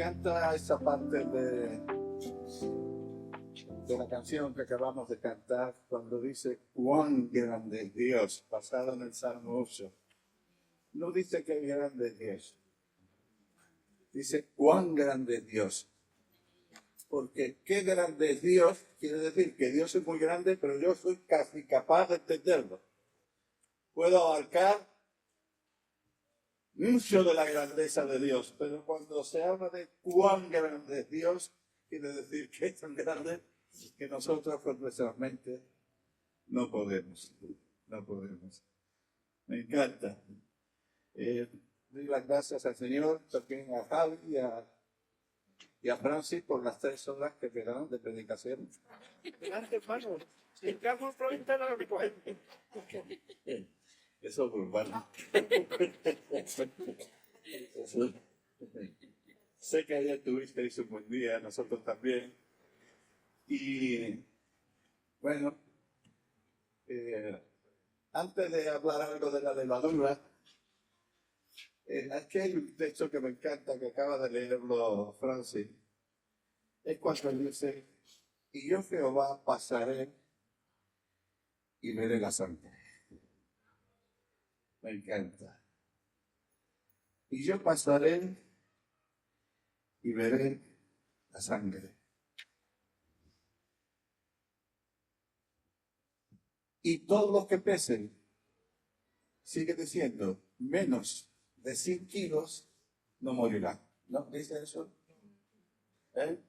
encanta esa parte de la canción que acabamos de cantar, cuando dice cuán grande es Dios, basado en el Salmo 8. No dice que grande es Dios, dice cuán grande es Dios. Porque qué grande es Dios quiere decir que Dios es muy grande, pero yo soy casi capaz de entenderlo. Puedo abarcar mucho de la grandeza de Dios, pero cuando se habla de cuán grande es Dios, quiere decir que es tan grande que nosotros con nuestra mente no podemos. Me encanta. Doy las gracias al Señor, también a Javi y a Francis por las 3 horas que me dan de predicación. Gracias, hermano. Si estamos provincial, lo recogen. Eso es urbano. Sé que ayer tuvisteis un buen día, nosotros también. Y bueno, antes de hablar algo de la levadura, aquí hay un texto que me encanta, que acaba de leerlo Francis. Es cuando dice, y yo Jehová pasaré y veré la sangre. Me encanta. Y yo pasaré y veré la sangre. Y todos los que pesen, sigue diciendo, menos de 100 kilos, no morirán. ¿No dice eso? ¿Eh?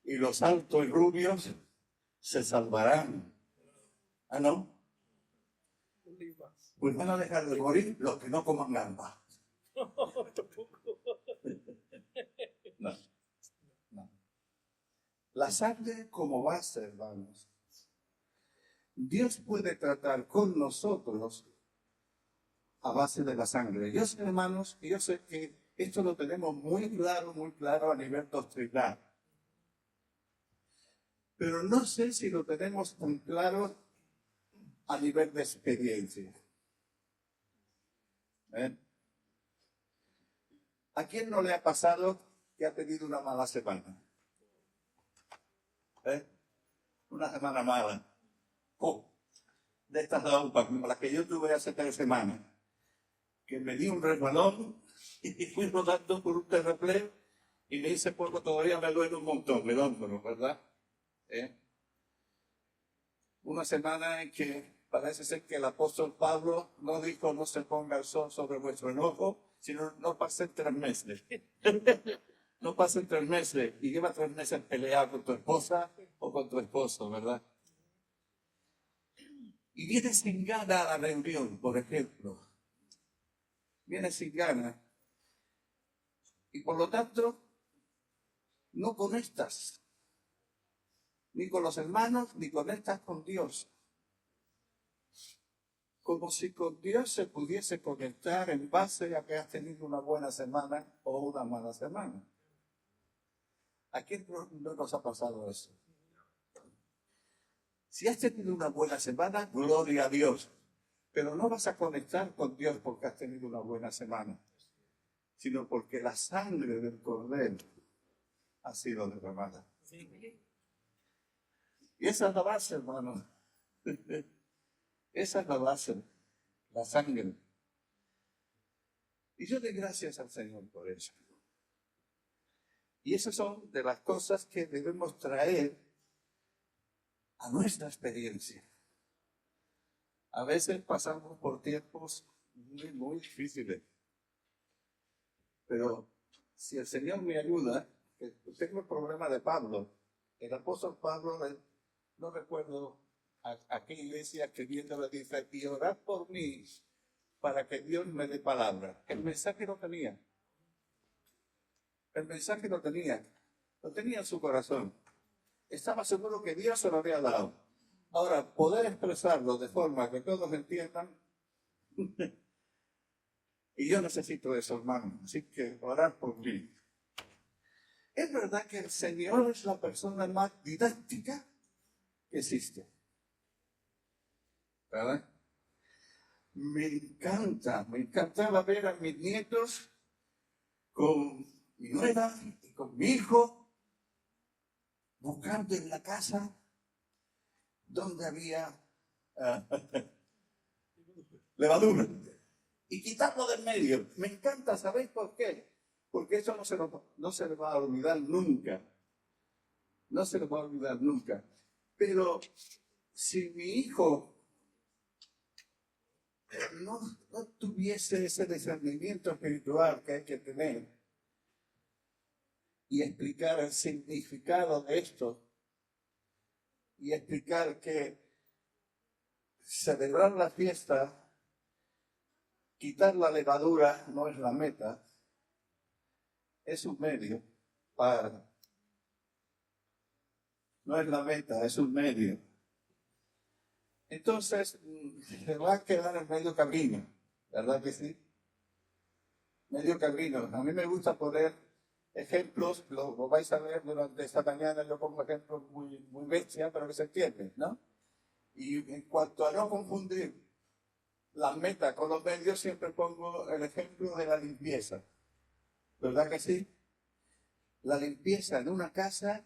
Y los altos y rubios se salvarán. ¿Ah, no? Pues van a dejar de morir los que no coman gambas. No. La sangre como base, hermanos. Dios puede tratar con nosotros a base de la sangre. Yo sé, hermanos, yo sé que esto lo tenemos muy claro a nivel doctrinal. Pero no sé si lo tenemos tan claro a nivel de experiencia. ¿A quién no le ha pasado que ha tenido una mala semana? Una semana mala. De estas laupas, como las que yo tuve hace 3 semanas, que me di un resbalón y fui rodando por un terraplén y me hice poco, todavía me duele un montón el hombro, ¿verdad? Una semana en que parece ser que el apóstol Pablo no dijo no se ponga el sol sobre vuestro enojo, sino no pasen 3 meses. No pasen 3 meses y lleva 3 meses peleado con tu esposa o con tu esposo, ¿verdad? Y vienes sin gana a la reunión, por ejemplo. Vienes sin gana. Y por lo tanto, no conectas ni con los hermanos, ni conectas con Dios. Como si con Dios se pudiese conectar en base a que has tenido una buena semana o una mala semana. ¿A quién no nos ha pasado eso? Si has tenido una buena semana, gloria a Dios. Pero no vas a conectar con Dios porque has tenido una buena semana, sino porque la sangre del Cordero ha sido derramada. Y esa es la base, hermano. Esa es la base, la sangre. Y yo doy gracias al Señor por eso. Y esas son de las cosas que debemos traer a nuestra experiencia. A veces pasamos por tiempos muy difíciles. Pero si el Señor me ayuda, que tengo el problema de Pablo. El apóstol Pablo, no recuerdo a qué iglesia que viendo le dice, y orad por mí para que Dios me dé palabra. El mensaje lo tenía. El mensaje lo tenía en su corazón. Estaba seguro que Dios se lo había dado. Ahora, poder expresarlo de forma que todos entiendan, y yo necesito eso, hermano. Así que orar por mí. Es verdad que el Señor es la persona más didáctica que existe. ¿Verdad? Me encantaba ver a mis nietos con mi nuera y con mi hijo, buscando en la casa donde había ah, levadura y quitarlo del medio. Me encanta, ¿sabéis por qué? Porque eso no se le va a olvidar nunca. No se le va a olvidar nunca. Pero si mi hijo no tuviese ese discernimiento espiritual que hay que tener y explicar el significado de esto y explicar que celebrar la fiesta, quitar la levadura no es la meta, es un medio para. No es la meta, es un medio. Entonces, se va a quedar en medio camino, ¿verdad que sí? Medio camino. A mí me gusta poner ejemplos, lo vais a ver durante esta mañana, yo pongo ejemplos muy bestias, pero que se entienden, ¿no? Y en cuanto a no confundir las metas con los medios, siempre pongo el ejemplo de la limpieza, ¿verdad que sí? La limpieza en una casa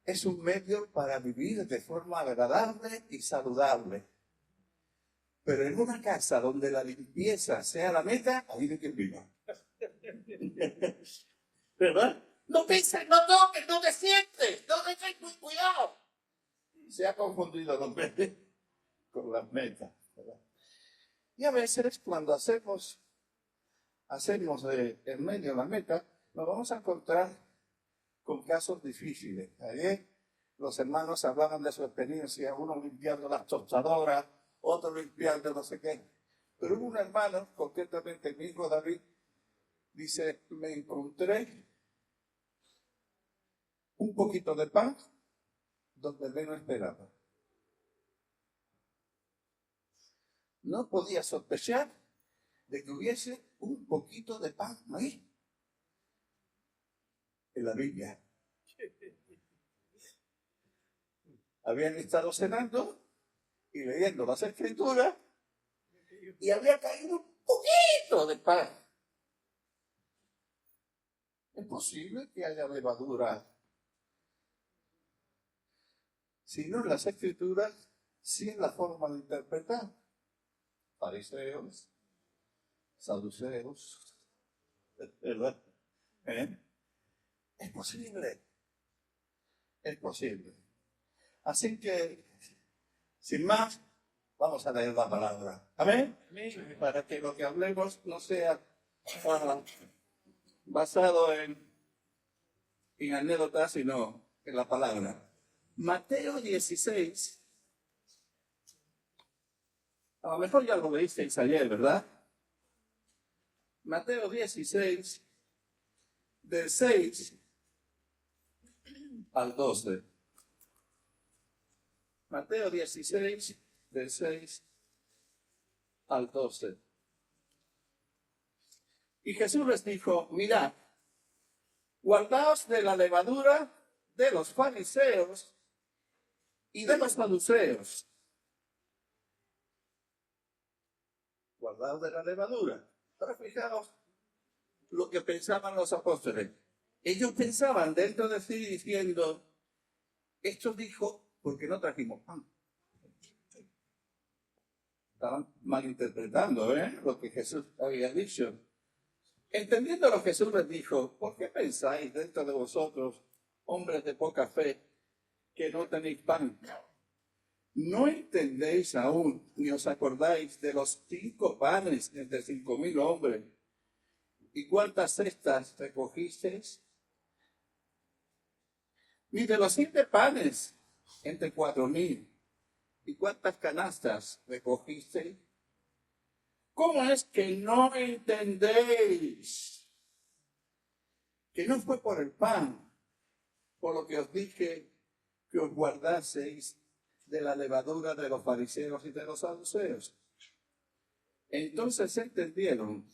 es un medio para vivir de forma agradable y saludable. Pero en una casa donde la limpieza sea la meta, ahí no hay quien viva. ¿Verdad? No pises, no toques, no te sientes, no te cuidado. Se ha confundido los metas con las metas, ¿verdad? Y a veces cuando hacemos en medio la meta, nos vamos a encontrar con casos difíciles. Ayer los hermanos hablaban de su experiencia, uno limpiando las tostadoras, otro limpiando no sé qué. Pero un hermano, concretamente mi hijo David, dice, me encontré un poquito de pan donde menos esperaba. No podía sospechar de que hubiese un poquito de pan ahí, en la Biblia. Habían estado cenando y leyendo las Escrituras y había caído un poquito de pan. ¿Es posible que haya levadura? Si no en las Escrituras, sí en la forma de interpretar. Fariseos, saduceos, ¿verdad? Es posible. Es posible. Así que, sin más, vamos a leer la palabra. ¿Amén? Amén. Para que lo que hablemos no sea basado en anécdotas, sino en la palabra. Mateo 16. A lo mejor ya lo leísteis ayer, ¿verdad? Mateo 16, del 6 al 12. Mateo 16, del 6 al 12. Y Jesús les dijo, mirad, guardaos de la levadura de los fariseos y de los saduceos. Guardaos de la levadura. Ahora fijaos lo que pensaban los apóstoles. Ellos pensaban dentro de sí diciendo, esto dijo porque no trajimos pan. Estaban malinterpretando lo que Jesús había dicho. Entendiendo lo que Jesús les dijo, ¿por qué pensáis dentro de vosotros, hombres de poca fe, que no tenéis pan? ¿No entendéis aún, ni os acordáis de los 5 panes entre 5,000 hombres? ¿Y cuántas cestas recogisteis? Ni de los 7 panes entre 4,000. ¿Y cuántas canastas recogisteis? ¿Cómo es que no entendéis? Que no fue por el pan, por lo que os dije que os guardaseis de la levadura de los fariseos y de los saduceos. Entonces entendieron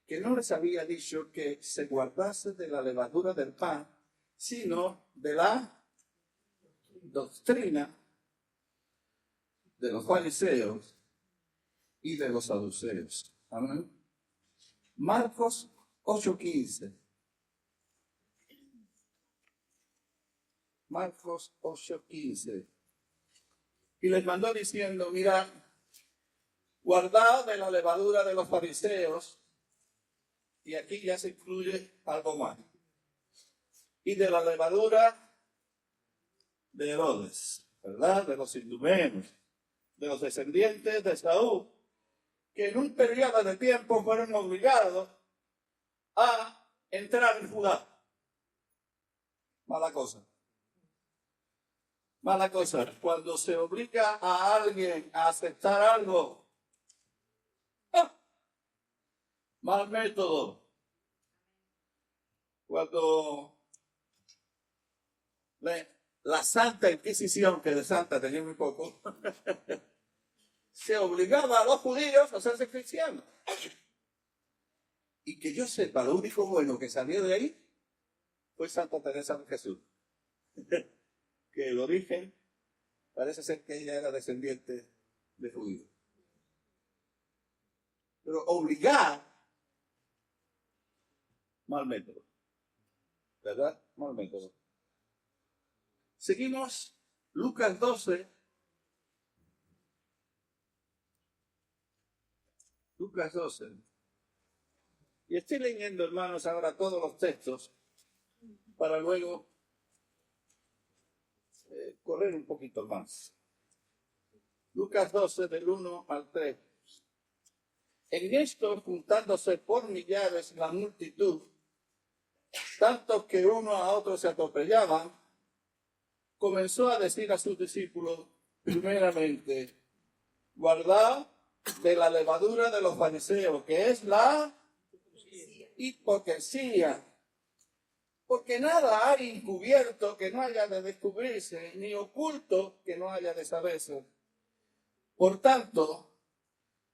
que no les había dicho que se guardase de la levadura del pan, sino de la doctrina de los fariseos y de los saduceos. Amén. Marcos 8:15. Marcos 8:15. Y les mandó diciendo, mirad, guardad de la levadura de los fariseos, y aquí ya se incluye algo más, y de la levadura de Herodes, ¿verdad? De los idumeos, de los descendientes de Saúl, que en un periodo de tiempo fueron obligados a entrar en Judá. Mala cosa. Mala cosa. Cuando se obliga a alguien a aceptar algo, mal método. Cuando la Santa Inquisición, que de santa tenía muy poco, se obligaba a los judíos a hacerse cristianos. Y que yo sepa, lo único bueno que salió de ahí fue Santa Teresa de Jesús. Que el origen parece ser que ella era descendiente de judíos. Pero obligar, mal método. ¿Verdad? Mal método. Seguimos Lucas 12. Lucas 12. Y estoy leyendo, hermanos, ahora todos los textos para luego correr un poquito más. Lucas 12, del 1 al 3. En esto, juntándose por millares la multitud, tanto que uno a otro se atropellaban, comenzó a decir a sus discípulos, primeramente, guardad de la levadura de los fariseos, que es la hipocresía. Porque nada hay encubierto que no haya de descubrirse, ni oculto que no haya de saberse. Por tanto,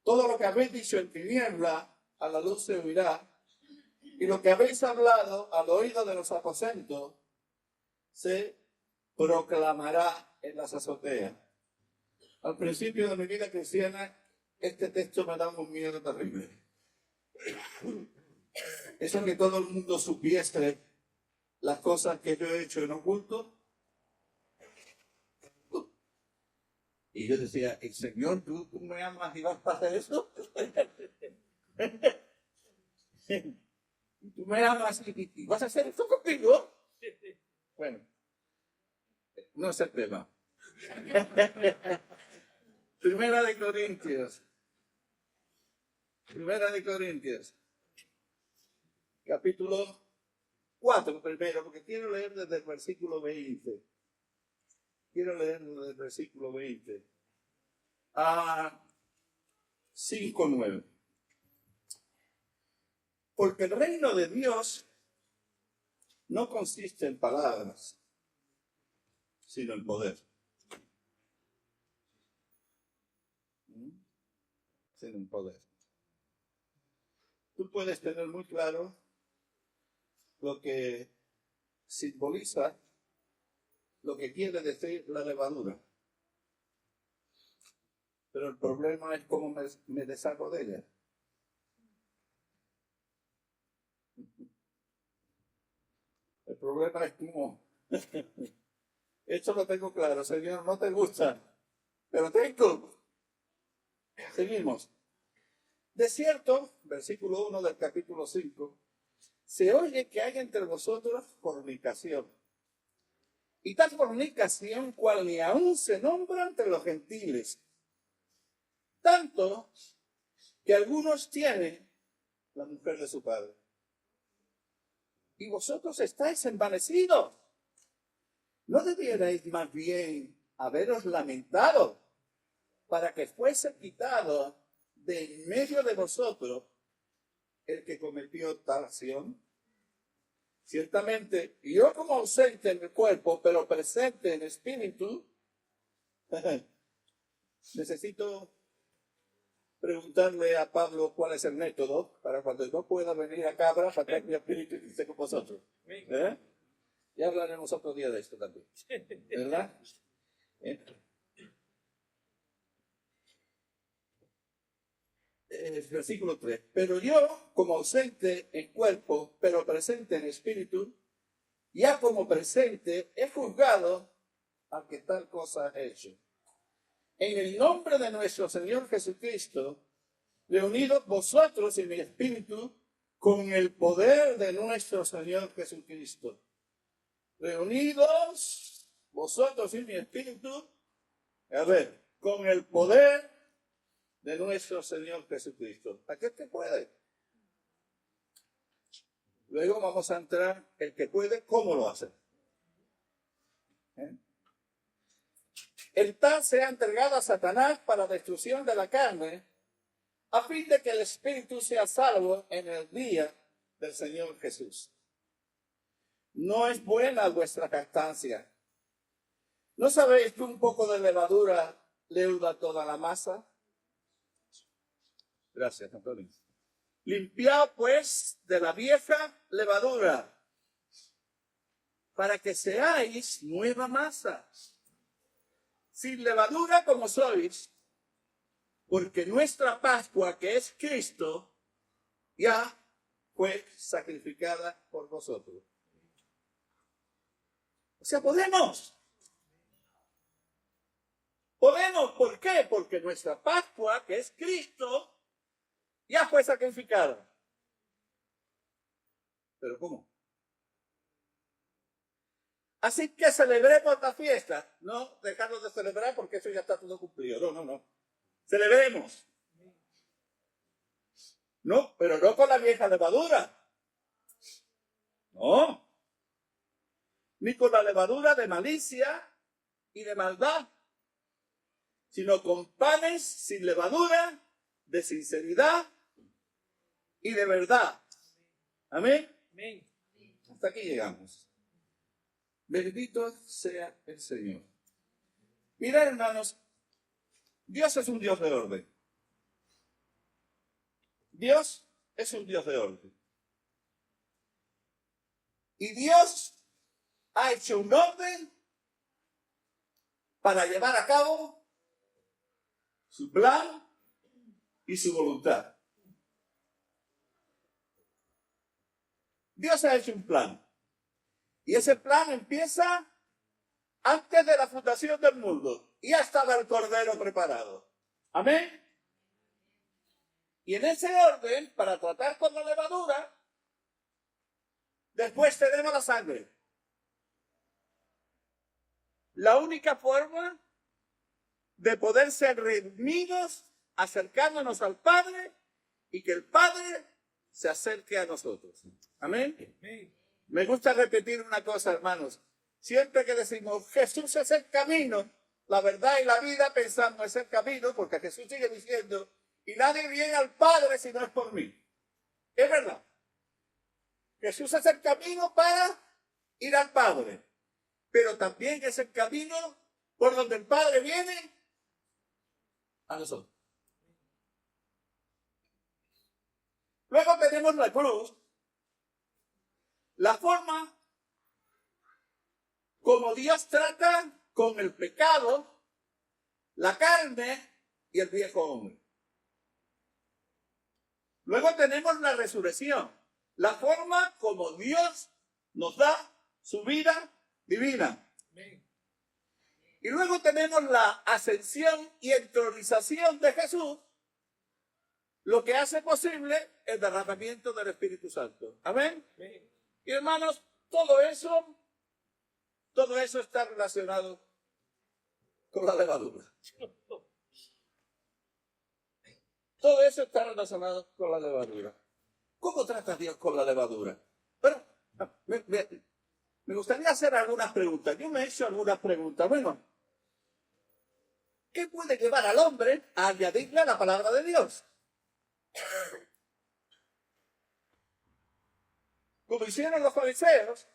todo lo que habéis dicho en tiniebla, a la luz se oirá, y lo que habéis hablado al oído de los aposentos, se proclamará en las azoteas. Al principio de mi vida cristiana, este texto me daba un miedo terrible. Eso que todo el mundo supiese las cosas que yo he hecho en oculto. Y yo decía, Señor, ¿tú me amas y vas a hacer eso? ¿Tú me amas y vas a hacer esto conmigo? Bueno, no es el tema. Primera de Corintios, capítulo 4 primero, porque quiero leer desde el versículo 20. Quiero leer desde el versículo 20 a 5:9. Porque el reino de Dios no consiste en palabras, sino en poder. Sino en poder. Tú puedes tener muy claro lo que simboliza, lo que quiere decir la levadura. Pero el problema es cómo me deshago de ella. El problema es cómo. Esto lo tengo claro, Señor, no te gusta, pero tengo. Seguimos. De cierto, versículo 1 del capítulo 5, se oye que hay entre vosotros fornicación. Y tal fornicación cual ni aún se nombra entre los gentiles. Tanto que algunos tienen la mujer de su padre. Y vosotros estáis envanecidos. ¿No debierais más bien haberos lamentado para que fuese quitado de en medio de vosotros el que cometió tal acción? Ciertamente, yo como ausente en el cuerpo, pero presente en espíritu, necesito preguntarle a Pablo cuál es el método para cuando yo pueda venir a Cabra, para que mi espíritu esté con vosotros. Ya hablaremos otro día de esto también. ¿Verdad? versículo 3. Pero yo, como ausente en cuerpo, pero presente en espíritu, ya como presente, he juzgado al que tal cosa ha hecho. En el nombre de nuestro Señor Jesucristo, reunidos vosotros y mi espíritu, con el poder de nuestro Señor Jesucristo. Reunidos vosotros y mi espíritu, con el poder de nuestro Señor Jesucristo. ¿A qué te puede? Luego vamos a entrar, el que puede, ¿cómo lo hace? El tal sea entregado a Satanás para destrucción de la carne, a fin de que el espíritu sea salvo en el día del Señor Jesús. No es buena vuestra jactancia. ¿No sabéis que un poco de levadura leuda toda la masa? Gracias, Antonio. Limpiad pues de la vieja levadura, para que seáis nueva masa, sin levadura como sois, porque nuestra Pascua, que es Cristo, ya fue sacrificada por vosotros. O sea, podemos. Podemos, ¿por qué? Porque nuestra Pascua, que es Cristo, ya fue sacrificada. ¿Pero cómo? Así que celebremos la fiesta. No dejarnos de celebrar porque eso ya está todo cumplido. No. Celebremos. No, pero no con la vieja levadura. No. Ni con la levadura de malicia y de maldad, sino con panes sin levadura, de sinceridad y de verdad. Amén. Amén. Hasta aquí llegamos. Bendito sea el Señor. Mirad, hermanos, Dios es un Dios de orden. Dios es un Dios de orden. Y Dios ha hecho un orden para llevar a cabo su plan y su voluntad. Dios ha hecho un plan. Y ese plan empieza antes de la fundación del mundo. Y ya estaba el Cordero preparado. Amén. Y en ese orden, para tratar con la levadura, después tenemos la sangre. La única forma de poder ser redimidos, acercándonos al Padre y que el Padre se acerque a nosotros. Amén. Me gusta repetir una cosa, hermanos. Siempre que decimos Jesús es el camino, la verdad y la vida, pensando es el camino, porque Jesús sigue diciendo, y nadie viene al Padre si no es por mí. Es verdad. Jesús es el camino para ir al Padre, pero también es el camino por donde el Padre viene a nosotros. Luego tenemos la cruz, la forma como Dios trata con el pecado, la carne y el viejo hombre. Luego tenemos la resurrección, la forma como Dios nos da su vida divina. Y luego tenemos la ascensión y entronización de Jesús, lo que hace posible el derramamiento del Espíritu Santo. Amén. Y hermanos, todo eso está relacionado con la levadura. Todo eso está relacionado con la levadura. ¿Cómo trata Dios con la levadura? Pero me gustaría hacer algunas preguntas. Yo me he hecho algunas preguntas. Bueno, ¿qué puede llevar al hombre a añadirle a la palabra de Dios? Como hicieron los fariseos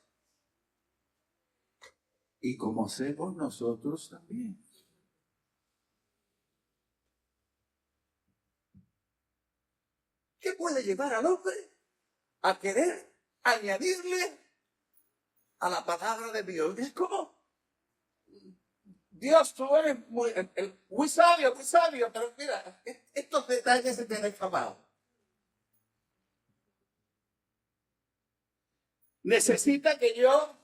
y como hacemos nosotros también. ¿Qué puede llevar al hombre a querer añadirle a la palabra de Dios? ¿Cómo? Dios, tú eres muy sabio, pero mira, estos detalles se te han escapado. Necesita que yo...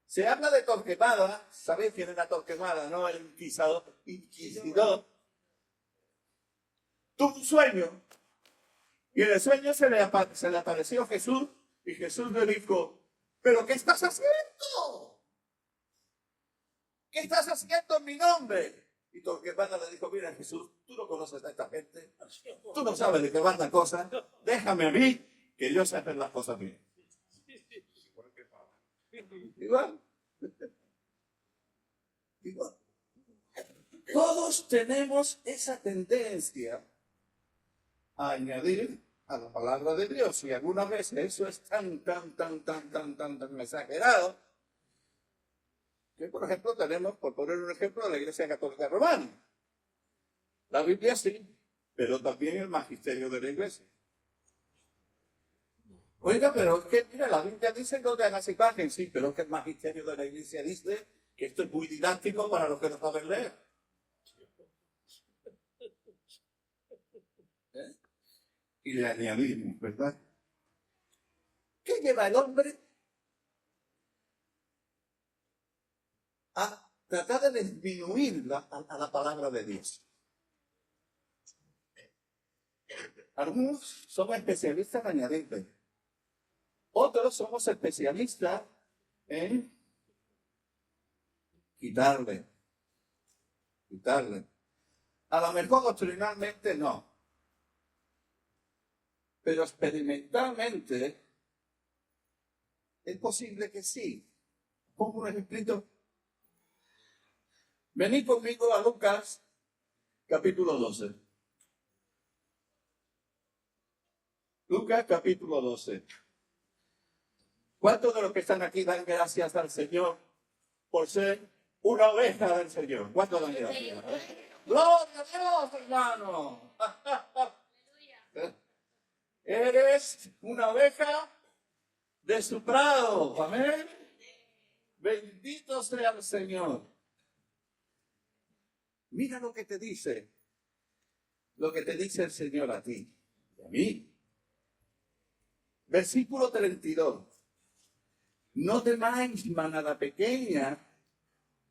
Se habla de Torquemada, ¿sabéis quién era Torquemada, no? El inquisidor. Tuvo un sueño, y en el sueño se le apareció Jesús, y Jesús le dijo, ¿pero qué estás haciendo? ¿Qué estás haciendo en mi nombre? Y Torquemada le dijo, mira Jesús, tú no conoces a esta gente, tú no sabes de qué van las cosas, déjame a mí, que yo sé hacer las cosas bien. Igual. Igual. Todos tenemos esa tendencia a añadir a la palabra de Dios. Y algunas veces eso es tan exagerado que, por ejemplo, tenemos, por poner un ejemplo, la Iglesia Católica Romana. La Biblia sí, pero también el magisterio de la Iglesia. Oiga, pero es que, mira, la Biblia dice no te hagas imagen, sí, pero es que el magisterio de la Iglesia dice que esto es muy didáctico para los que no saben leer. ¿Eh? Y le añadimos, ¿verdad? ¿Qué lleva el hombre a tratar de disminuir a la palabra de Dios? Algunos somos especialistas en añadirle. Otros somos especialistas en quitarle. A lo mejor doctrinalmente no. Pero experimentalmente es posible que sí. Pongo un ejemplito. Venid conmigo a Lucas, capítulo 12. Lucas, capítulo 12. ¿Cuántos de los que están aquí dan gracias al Señor por ser una oveja del Señor? ¿Cuántos dan gracias? ¡Gloria a Dios, hermano! Eres una oveja de su prado. Amén. Bendito sea el Señor. Mira lo que te dice. Lo que te dice el Señor a ti y a mí. Versículo 32. No temáis, manada pequeña,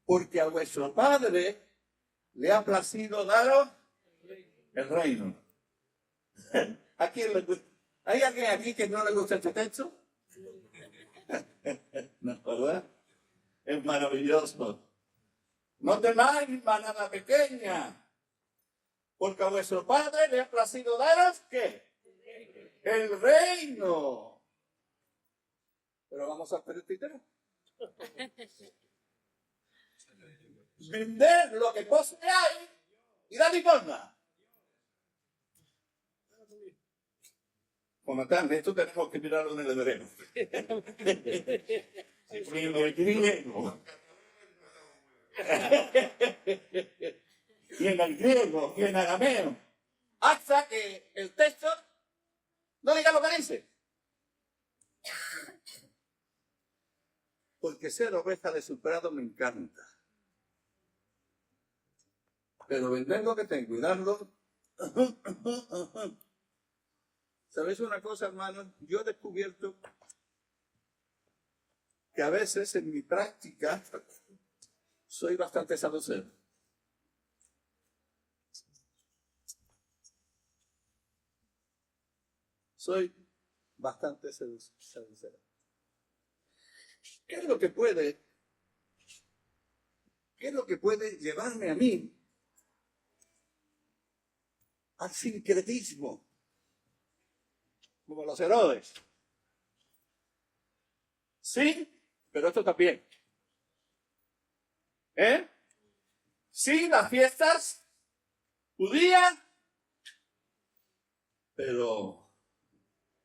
porque a vuestro Padre le ha placido daros el reino. ¿A quién le gusta? ¿Hay alguien aquí que no le gusta este texto? No, ¿verdad? Es maravilloso. No temáis, manada pequeña, porque a vuestro Padre le ha placido daros, ¿qué? El reino. Pero vamos a permitir. Vender lo que poseáis y dar limosna. Como tal, esto tenemos que mirarlo en el hebreo. En el griego. Y en el griego, y en arameo. Hasta que el texto no diga lo que dice. Porque ser oveja de su prado me encanta. Pero vender lo que tengo y darlo. ¿Sabéis una cosa, hermanos? Yo he descubierto que a veces en mi práctica soy bastante saduceo. Soy bastante saduceo. ¿Qué es lo que puede llevarme a mí al sincretismo? Como los Herodes. Sí, pero esto también. Sí, las fiestas judías, pero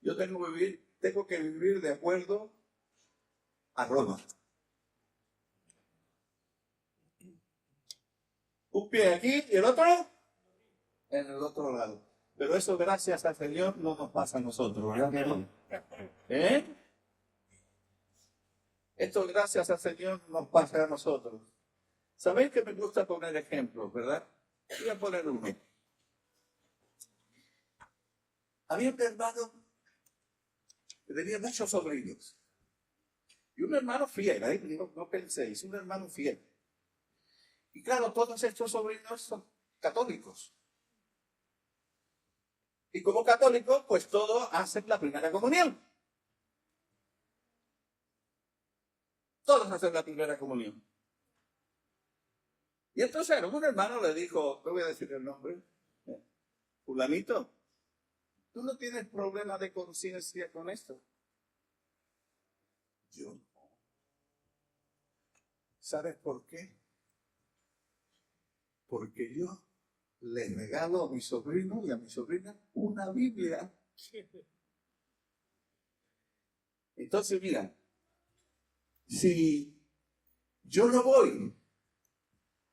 yo tengo que vivir de acuerdo a Roma. Un pie aquí y el otro en el otro lado. Pero eso, gracias al Señor, no nos pasa a nosotros, ¿verdad? Esto, gracias al Señor, nos pasa a nosotros. Sabéis que me gusta poner ejemplos, ¿verdad? Voy a poner uno. Había un hermano que tenía muchos sobrinos. Y un hermano fiel, ¿eh? No penséis, un hermano fiel. Y claro, todos estos sobrinos son católicos. Y como católicos, pues todos hacen la primera comunión. Todos hacen la primera comunión. Y entonces un hermano le dijo, te voy a decir el nombre, fulanito, ¿tú no tienes problema de conciencia con esto? Yo no. ¿Sabes por qué? Porque yo le regalo a mi sobrino y a mi sobrina una Biblia. Entonces, mira, si yo no voy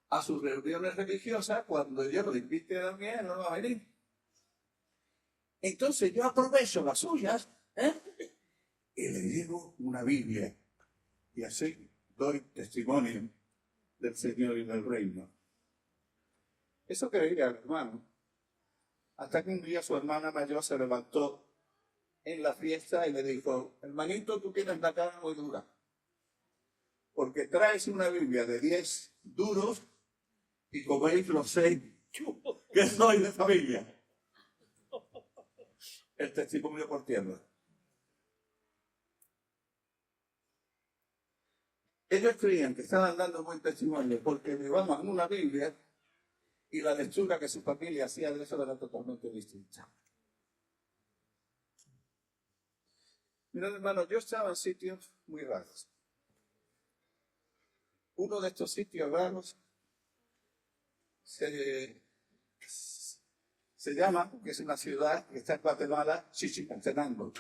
a sus reuniones religiosas, cuando yo lo invite a alguien, no va a venir. Entonces yo aprovecho las suyas, y le llevo una Biblia. Y así doy testimonio del Señor y del reino. Eso creía el hermano. Hasta que un día su hermana mayor se levantó en la fiesta y le dijo, hermanito, tú tienes la cara muy dura, porque traes una Biblia de 10 duros y como veis lo sé que soy de familia. El testimonio por tierra. Ellos creían que estaban dando buen testimonio porque llevaban una Biblia y la lectura que su familia hacía de eso era totalmente distinta. Mira, hermano, yo estaba en sitios muy raros. Uno de estos sitios raros se llama, que es una ciudad que está en Guatemala, Chichicastenango.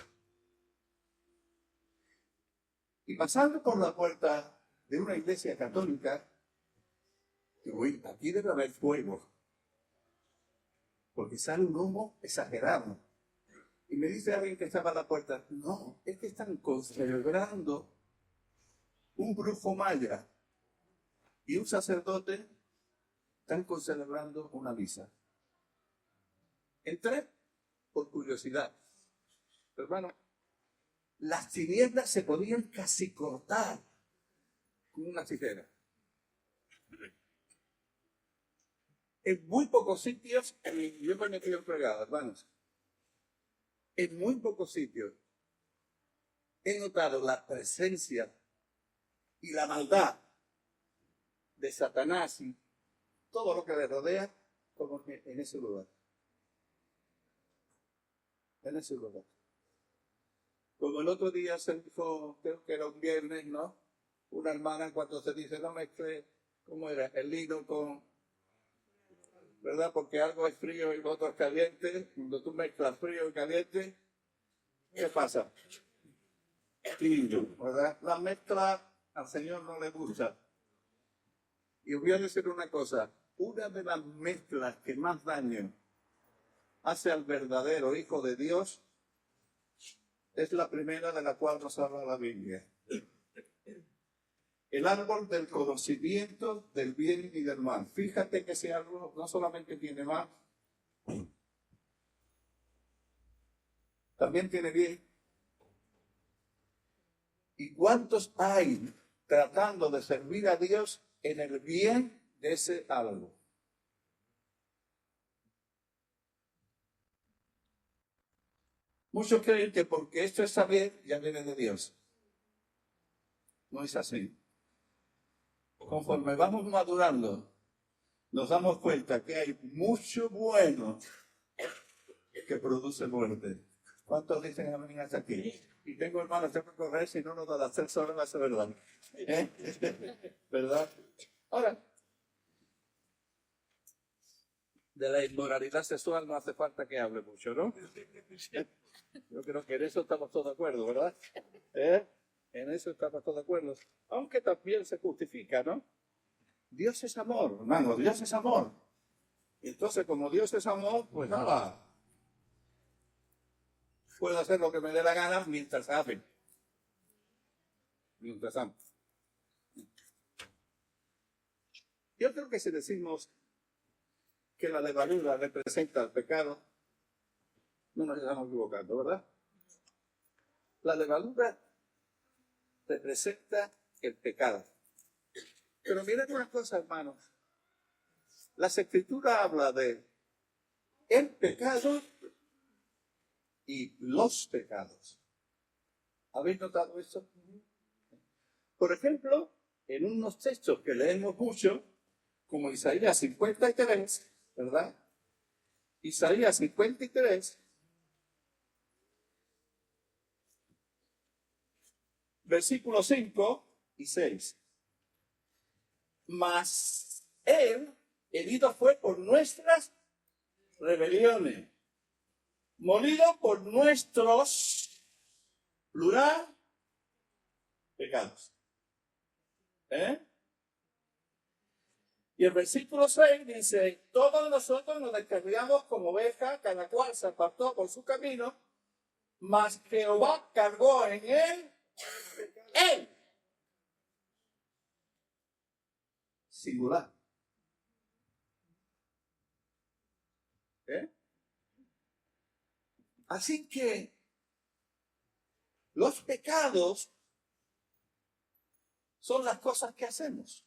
Y pasando por la puerta de una iglesia católica, digo, uy, aquí debe haber fuego, porque sale un humo exagerado. Y me dice alguien que estaba a la puerta, no, es que están celebrando un brujo maya y un sacerdote, están celebrando una misa. Entré por curiosidad. Hermano, las tinieblas se podían casi cortar con una tijera. En muy pocos sitios, yo me he metido fregado, hermanos, en muy pocos sitios he notado la presencia y la maldad de Satanás y todo lo que le rodea como en ese lugar. En ese lugar. Como el otro día se dijo, creo que era un viernes, ¿no? Una hermana cuando se dice, no mezcle, ¿cómo era? El lino con, ¿verdad? Porque algo es frío y lo otro es caliente. Cuando tú mezclas frío y caliente, ¿qué pasa? Tibio, ¿verdad? La mezcla al Señor no le gusta. Y os voy a decir una cosa, una de las mezclas que más daño hace al verdadero Hijo de Dios es la primera de la cual nos habla la Biblia. El árbol del conocimiento del bien y del mal. Fíjate que ese árbol no solamente tiene mal, también tiene bien. ¿Y cuántos hay tratando de servir a Dios en el bien de ese árbol? Muchos creen que porque esto está bien, ya viene de Dios. No es así. Conforme vamos madurando, nos damos cuenta que hay mucho bueno que produce muerte. ¿Cuántos dicen amén hasta aquí? Y tengo hermanos, tengo que correr, si no nos da las 3 horas, es verdad. ¿Verdad? Ahora, de la inmoralidad sexual no hace falta que hable mucho, ¿no? Yo creo que en eso estamos todos de acuerdo, ¿verdad? En eso estamos todos de acuerdo. Aunque también se justifica, ¿no? Dios es amor, hermano, Dios es amor. Y entonces, como Dios es amor, pues nada. Puedo hacer lo que me dé la gana mientras ame. Interesante. Yo creo que si decimos que la levadura representa el pecado, no nos estamos equivocando, ¿verdad? La levadura representa el pecado. Pero miren una cosa, hermanos. Las Escrituras hablan de el pecado y los pecados. ¿Habéis notado esto? Por ejemplo, en unos textos que leemos mucho, como Isaías 53, ¿verdad? Isaías 53, versículos 5 y 6. Mas él herido fue por nuestras rebeliones, molido por nuestros, plural, pecados. Y el versículo 6 dice, todos nosotros nos descarriamos como ovejas, cada cual se apartó por su camino, mas Jehová cargó en él. Singular. Así que los pecados son las cosas que hacemos.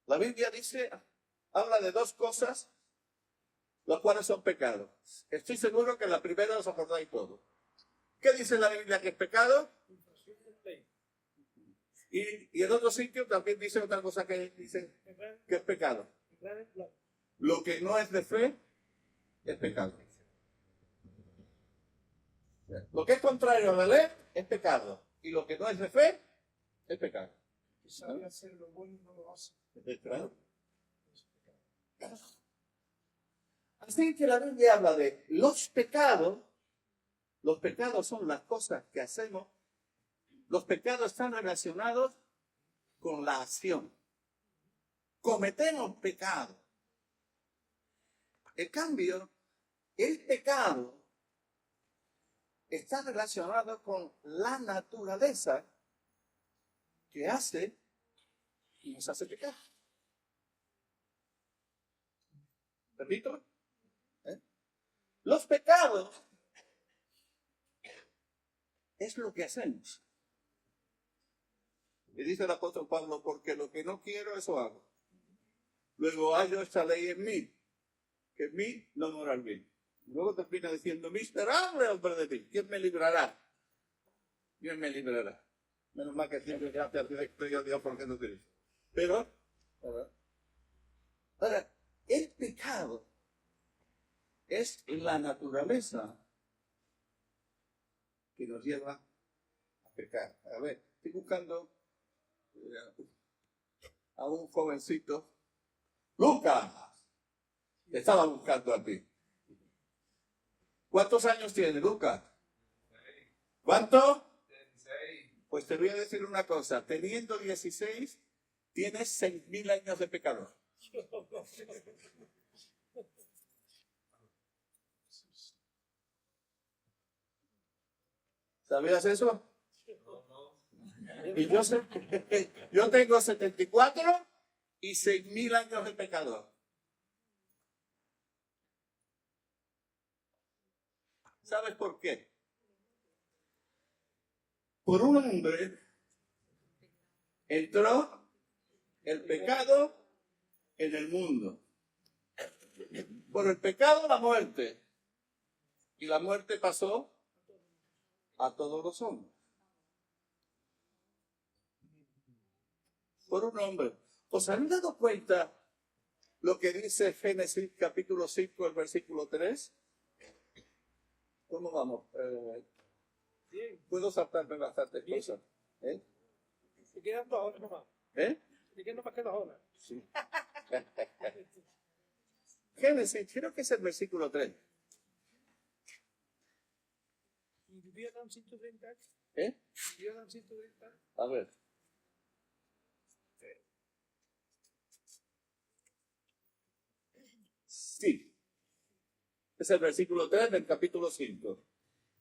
La Biblia dice, habla de dos cosas, las cuales son pecados. Estoy seguro que la primera os acordáis todo. ¿Qué dice la Biblia que es pecado? Y en otro sitio también dice otra cosa que dice que es pecado. Lo que no es de fe es pecado. Lo que es contrario a la ley es pecado. Y lo que no es de fe es pecado. Sabe hacer lo bueno y no lo hace. Claro. Así que la Biblia habla de los pecados. Los pecados son las cosas que hacemos. Los pecados están relacionados con la acción. Cometemos pecado. En cambio, el pecado está relacionado con la naturaleza que hace y nos hace pecar. Repito. Los pecados es lo que hacemos. Y dice el apóstol Pablo, porque lo que no quiero, eso hago. Luego hallo esta ley en mí, que en mí no mora el bien. Luego termina diciendo, miserable hombre de ti, ¿quién me librará? ¿Quién me librará? Menos mal que siempre ya te explico Dios por qué no te dice. Pero, ahora, el pecado es la naturaleza que nos lleva a pecar. A ver, estoy buscando a un jovencito. ¡Lucas! Te estaba buscando a ti. ¿Cuántos años tiene Lucas? ¿Cuánto? 16. Pues te voy a decir una cosa. Teniendo 16, tienes 6,000 años de pecador. ¿Sabías eso? Y yo tengo 74 y 6,000 años de pecador. ¿Sabes por qué? Por un hombre entró el pecado en el mundo. Por el pecado la muerte. Y la muerte pasó a todos los hombres. Por un hombre. ¿Os han dado cuenta lo que dice Génesis capítulo 5, el versículo 3? ¿Cómo vamos? Puedo saltarme bastantes cosas. Se quedan 2 horas nomás. Se quedan más que 2 horas. Sí. Génesis, creo que es el versículo 3. ¿Y vivían 130 años? ¿Vivían 130 años? A ver. Sí. Es el versículo 3 del capítulo 5.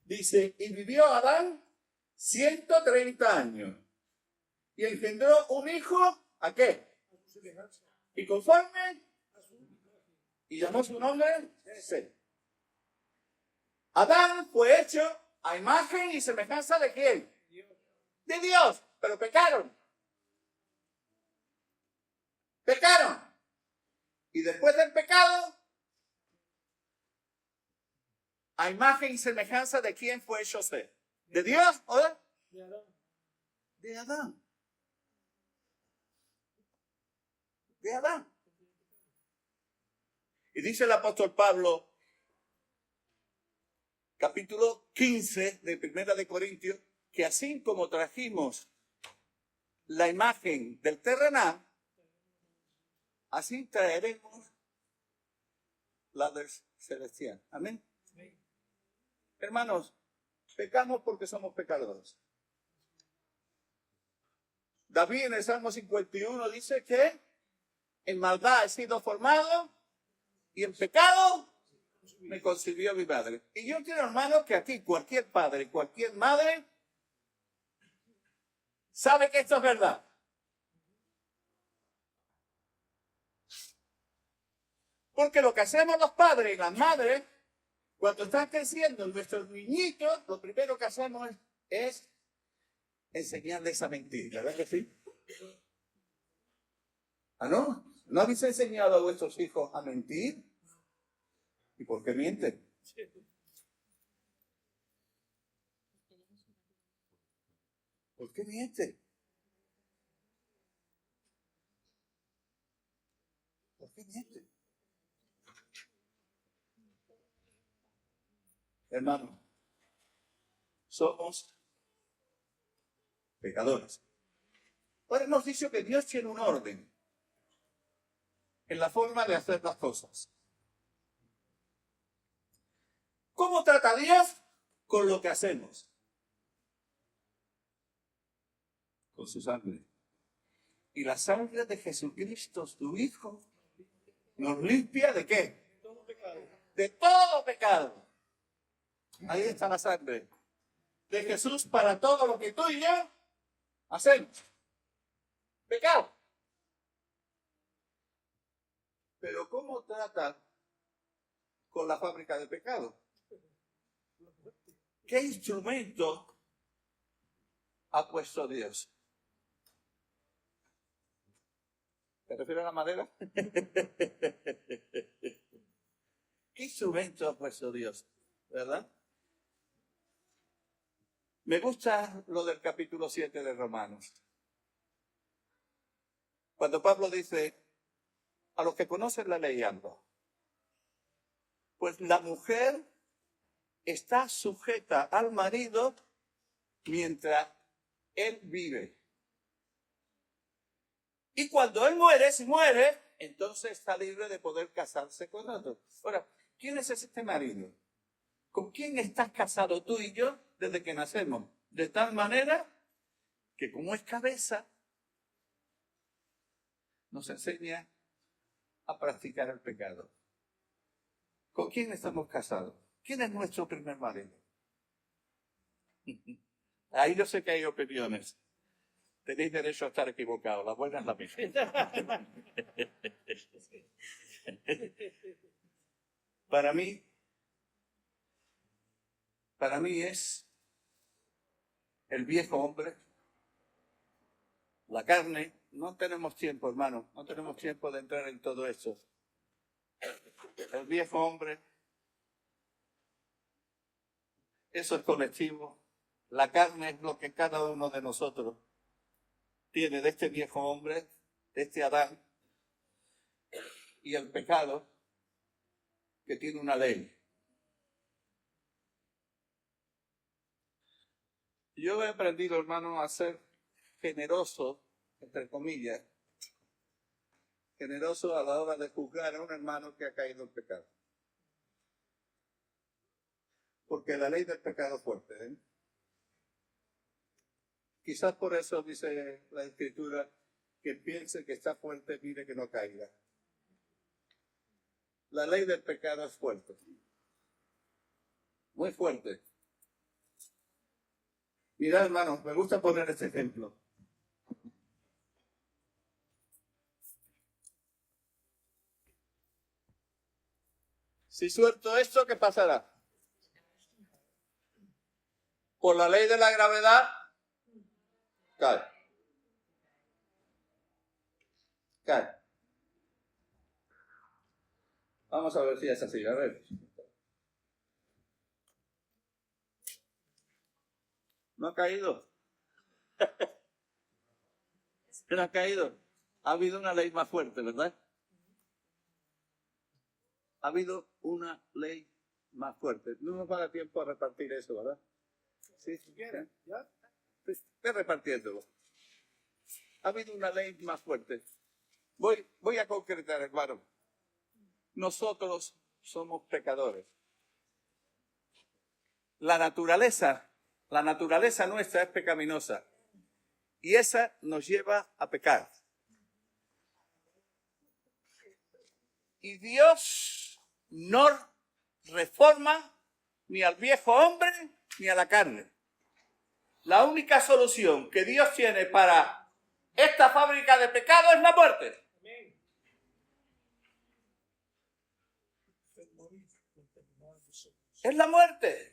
Dice, y vivió Adán 130 años. Y engendró un hijo, ¿a qué? A su semejanza. Y conforme, A su imagen. y llamó su nombre Seth. Adán fue hecho a imagen y semejanza de quién? Dios. De Dios, pero pecaron. Pecaron. Y después del pecado, a imagen y semejanza de quién fue hecho Seth. ¿De Dios o De Adán. de Adán? De Adán. Y dice el apóstol Pablo, capítulo 15 de Primera de Corintios, que así como trajimos la imagen del terrenal, así traeremos la del celestial. Amén. Amén. Hermanos, pecamos porque somos pecadores. David en el Salmo 51 dice que en maldad he sido formado y en pecado me concibió mi madre. Y yo quiero, hermanos, que aquí cualquier padre, cualquier madre sabe que esto es verdad. Porque lo que hacemos los padres y las madres, cuando están creciendo nuestros niñitos, lo primero que hacemos es enseñarles a mentir, ¿verdad que sí? ¿Ah, no? ¿No habéis enseñado a vuestros hijos a mentir? ¿Y por qué mienten? ¿Por qué mienten? ¿Por qué mienten? Hermano, somos pecadores. Ahora hemos dicho que Dios tiene un orden en la forma de hacer las cosas. ¿Cómo trata Dios con lo que hacemos? Con su sangre. Y la sangre de Jesucristo, su Hijo, nos limpia ¿de qué? De todo pecado. De todo pecado. Ahí está la sangre de Jesús para todo lo que tú y yo hacemos. Pecado. Pero ¿cómo trata con la fábrica de pecado? ¿Qué instrumento ha puesto Dios? ¿Te refieres a la madera? ¿Qué instrumento ha puesto Dios? ¿Verdad? Me gusta lo del capítulo 7 de Romanos. Cuando Pablo dice, a los que conocen la ley ando, pues la mujer está sujeta al marido mientras él vive. Y cuando él muere, si muere, entonces está libre de poder casarse con otro. Ahora, ¿quién es este marido? ¿Con quién estás casado tú y yo desde que nacemos? De tal manera que como es cabeza, nos enseña a practicar el pecado. ¿Con quién estamos casados? ¿Quién es nuestro primer marido? Ahí yo sé que hay opiniones. Tenéis derecho a estar equivocados. La buena es la mía. Para mí es el viejo hombre, la carne. No tenemos tiempo, hermano. No tenemos tiempo de entrar en todo esto. El viejo hombre, eso es colectivo. La carne es lo que cada uno de nosotros tiene de este viejo hombre, de este Adán, y el pecado, que tiene una ley. Yo he aprendido, hermano, a ser generoso, entre comillas, generoso a la hora de juzgar a un hermano que ha caído en pecado. Porque la ley del pecado es fuerte, ¿eh? Quizás por eso dice la Escritura que piense que está fuerte, mire que no caiga. La ley del pecado es fuerte. Muy fuerte. Mirad, hermanos, me gusta poner este ejemplo. Si suelto esto, ¿qué pasará? Por la ley de la gravedad, cae. Cae. Vamos a ver si es así. A ver. ¿No ha caído? ¿No ha caído? Ha habido una ley más fuerte, ¿verdad? Ha habido una ley más fuerte. No nos va a dar tiempo a repartir eso, ¿verdad? Sí, si quieren. ¿Ya? Estoy repartiéndolo. Ha habido una ley más fuerte. Voy a concretar, hermano. Nosotros somos pecadores. La naturaleza nuestra es pecaminosa. Y esa nos lleva a pecar. Y Dios no reforma ni al viejo hombre ni a la carne. La única solución que Dios tiene para esta fábrica de pecado es la muerte. Es la muerte.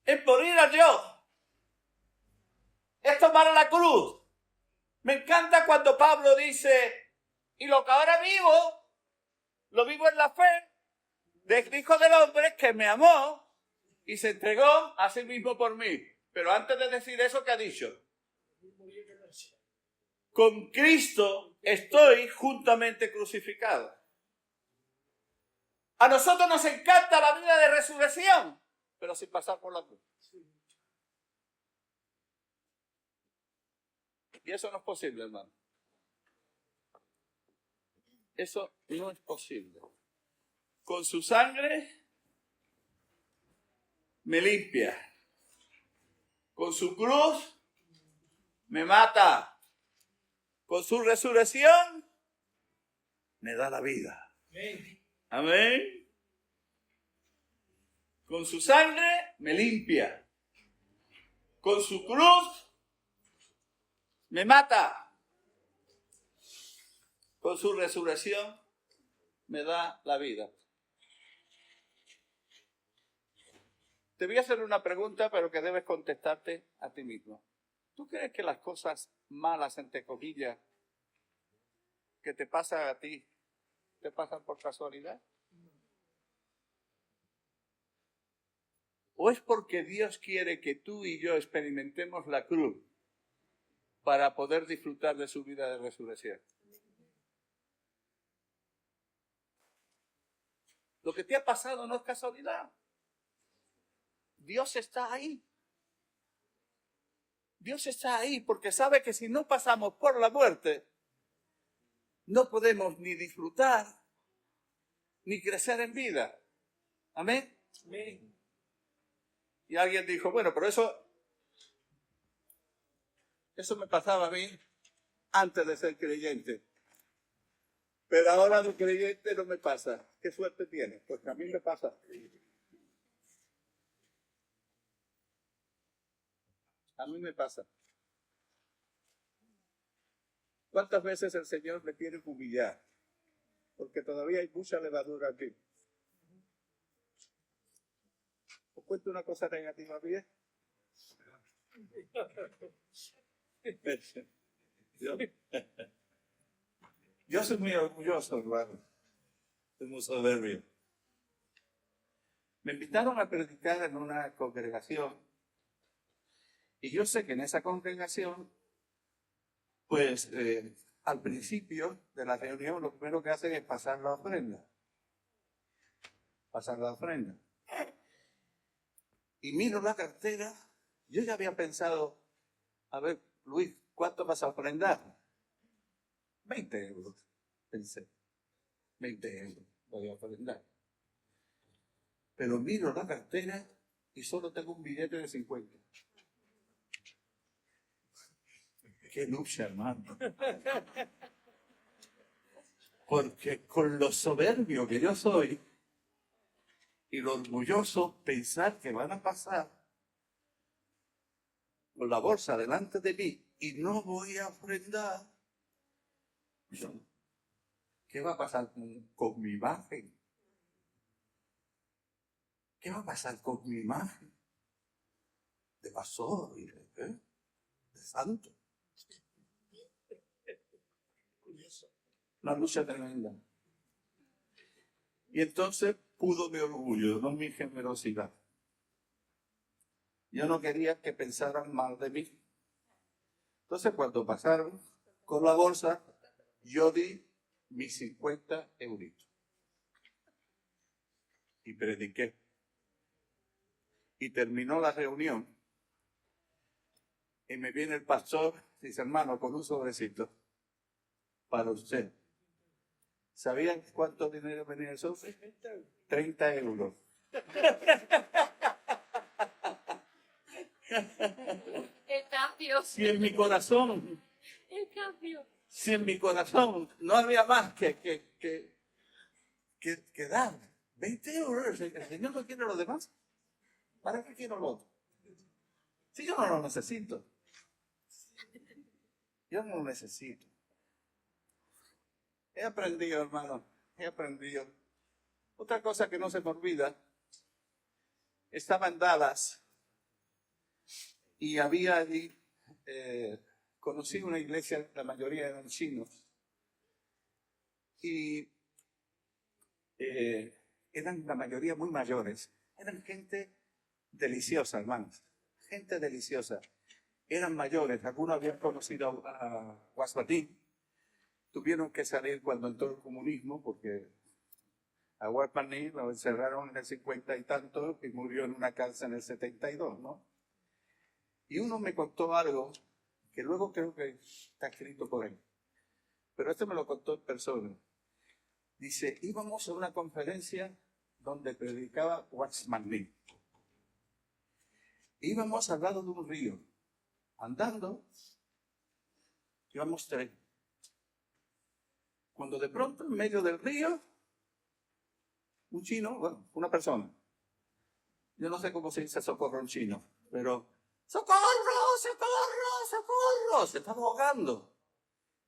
Es morir a yo. Es tomar la cruz. Me encanta cuando Pablo dice, y lo que ahora vivo, lo vivo en la fe del Hijo del Hombre que me amó y se entregó a sí mismo por mí. Pero antes de decir eso, ¿qué ha dicho? Con Cristo estoy juntamente crucificado. A nosotros nos encanta la vida de resurrección, pero sin pasar por la cruz. Y eso no es posible, hermano. Eso no es posible. Con su sangre me limpia. Con su cruz me mata. Con su resurrección me da la vida. Amén. Con su sangre me limpia. Con su cruz me mata. Con su resurrección me da la vida. Te voy a hacer una pregunta, pero que debes contestarte a ti mismo. ¿Tú crees que las cosas malas, entre comillas, que te pasan a ti, te pasan por casualidad? ¿O es porque Dios quiere que tú y yo experimentemos la cruz para poder disfrutar de su vida de resurrección? Lo que te ha pasado no es casualidad. Dios está ahí. Dios está ahí porque sabe que si no pasamos por la muerte, no podemos ni disfrutar ni crecer en vida. ¿Amén? Amén. Y alguien dijo, bueno, pero eso me pasaba a mí antes de ser creyente. Pero ahora de creyente no me pasa. ¿Qué suerte tienes? Pues a mí me pasa. A mí me pasa. ¿Cuántas veces el Señor me tiene que humillar? Porque todavía hay mucha levadura aquí. ¿Os cuento una cosa negativa bien? Yo soy muy orgulloso, hermano. Soy muy soberbio. Me invitaron a predicar en una congregación. Y yo sé que en esa congregación, pues, al principio de la reunión, lo primero que hacen es pasar la ofrenda. Pasar la ofrenda. Y miro la cartera. Yo ya había pensado, a ver, Luis, ¿cuánto vas a ofrendar? 20 euros, pensé. 20 euros voy a ofrendar. Pero miro la cartera y solo tengo un billete de 50. Qué lucha, hermano. Porque con lo soberbio que yo soy y lo orgulloso, pensar que van a pasar con la bolsa delante de mí y no voy a ofrendar, ¿qué va a pasar con mi imagen? ¿Qué va a pasar con mi imagen? De pastor y de santo. Una lucha tremenda. Y entonces pudo mi orgullo, no mi generosidad. Yo no quería que pensaran mal de mí. Entonces cuando pasaron con la bolsa, yo di mis 50 euritos. Y prediqué. Y terminó la reunión. Y me viene el pastor, dice, hermano, con un sobrecito para usted. ¿Sabían cuánto dinero venía el sobre? 30 euros. El cambio. Si en mi corazón, El cambio. si en mi corazón no había más que dar 20 euros, el Señor no quiere lo demás. ¿Para qué quiero lo otro? Si yo no lo necesito. Yo no lo necesito. He aprendido, hermano, he aprendido. Otra cosa que no se me olvida, estaba en Dallas y había allí, conocí una iglesia, la mayoría eran chinos, y eran la mayoría muy mayores. Eran gente deliciosa, hermanos, gente deliciosa. Eran mayores, algunos habían conocido a Guaspatín. Tuvieron que salir cuando entró el comunismo, porque a Guaspatín lo encerraron en el 50 y tanto y murió en una cárcel en el 72, ¿no? Y uno me contó algo que luego creo que está escrito por él. Pero esto me lo contó en persona. Dice, íbamos a una conferencia donde predicaba Guaspatín. Íbamos al lado de un río. Andando, íbamos 3. Cuando de pronto, en medio del río, un chino, bueno, una persona. Yo no sé cómo se dice socorro en chino, pero ¡socorro, socorro, socorro! Se estaba ahogando.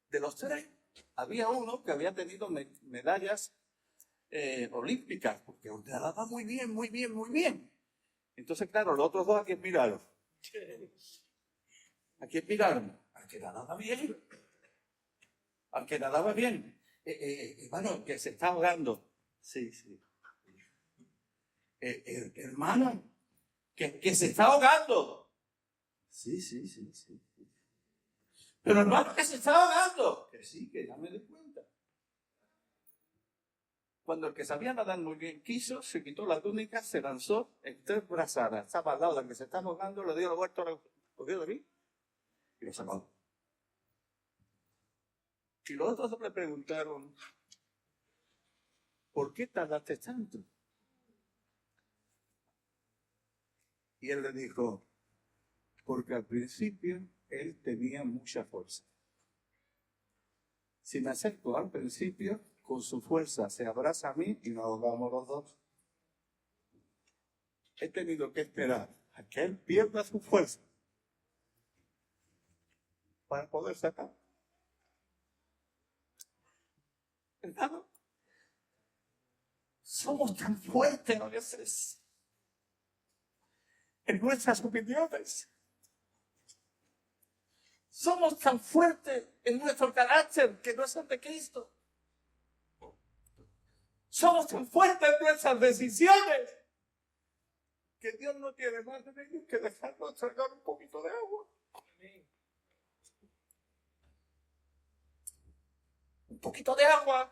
De los 3, había uno que había tenido medallas olímpicas, porque nadaba muy bien, muy bien, muy bien. Entonces, claro, los otros 2 a quién miraron. ¿A quién miraron? Al que nadaba bien. Al que nadaba bien. Hermano, que se está ahogando. Sí, sí. Hermano, que se está ahogando. Sí, sí, sí, sí. Pero hermano, que se está ahogando. Que sí, que ya me di cuenta. Cuando el que sabía nadar muy bien quiso, se quitó la túnica, se lanzó en 3 brazadas. Estaba al lado del que se estaba ahogando, le dio la vuelta, lo cogió de mí y lo sacó. Y los otros le preguntaron, ¿por qué tardaste tanto? Y él le dijo, porque al principio él tenía mucha fuerza. Si me acerco al principio, con su fuerza se abraza a mí y nos ahogamos los 2. He tenido que esperar a que él pierda su fuerza para poder sacar. Hermano, somos tan fuertes a veces en nuestras opiniones. Somos tan fuertes en nuestro carácter que no es el de Cristo. Somos tan fuertes en nuestras decisiones que Dios no tiene más remedio que dejarnos tragar un poquito de agua. Un poquito de agua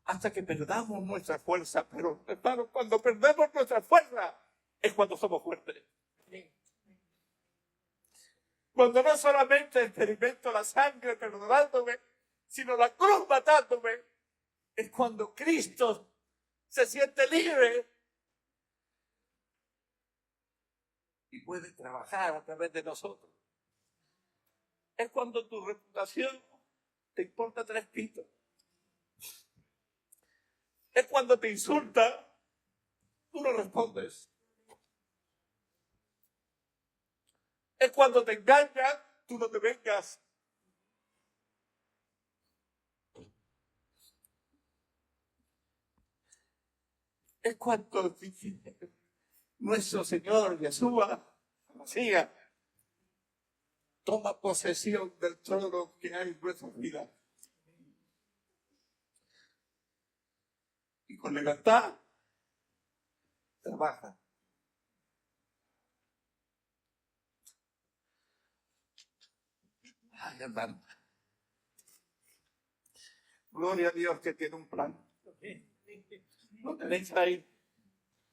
hasta que perdamos nuestra fuerza. Pero, hermano, cuando perdemos nuestra fuerza es cuando somos fuertes. Cuando no solamente experimento la sangre perdonándome, sino la cruz matándome, es cuando Cristo se siente libre y puede trabajar a través de nosotros. Es cuando tu reputación te importa 3 pitos. Es cuando te insulta, tú no respondes. Es cuando te engañan, tú no te vengas. Es cuando nuestro Señor Yeshua siga, toma posesión del trono que hay en nuestra vida. Y con libertad trabaja. Ay, hermano. Gloria a Dios que tiene un plan. ¿No tenéis ahí?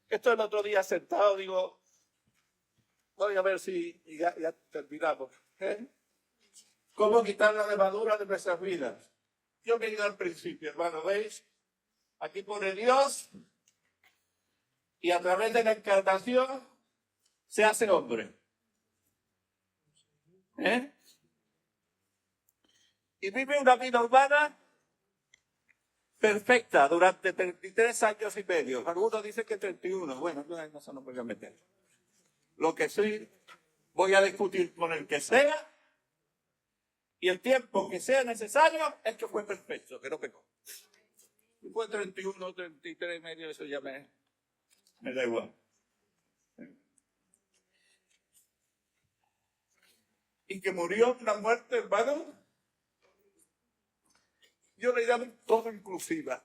Esto el otro día sentado, digo, voy a ver si ya terminamos. ¿Cómo quitar la levadura de nuestras vidas? Yo me he ido al principio, hermano, ¿veis? Aquí pone Dios y a través de la encarnación se hace hombre. Y vive una vida humana perfecta durante 33 años y medio. Algunos dicen que 31. Bueno, no se nos voy a meter. Lo que sí voy a discutir con el que sea y el tiempo que sea necesario es que fue perfecto, que no pecó. Si fue 31, 33 y medio, eso ya me da igual. Y que murió una muerte, hermano, yo le llamo todo inclusiva.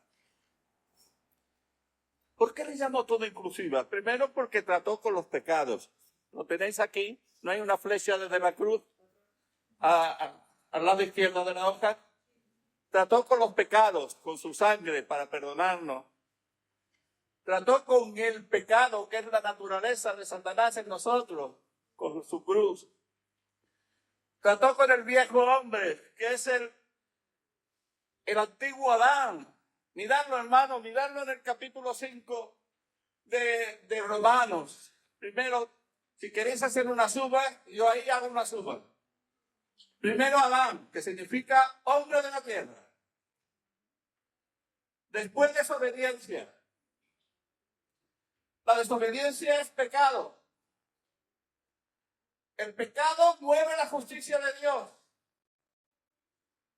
¿Por qué le llamo todo inclusiva? Primero porque trató con los pecados. Lo tenéis aquí, no hay una flecha desde la cruz al lado izquierdo de la hoja. Trató con los pecados, con su sangre para perdonarnos. Trató con el pecado, que es la naturaleza de Satanás en nosotros, con su cruz. Trató con el viejo hombre, que es el antiguo Adán. Miradlo, hermano, miradlo en el capítulo 5 de Romanos. Primero, si queréis hacer una suba, yo ahí hago una suba. Primero Adán, que significa hombre de la tierra. Después desobediencia. La desobediencia es pecado. El pecado mueve la justicia de Dios.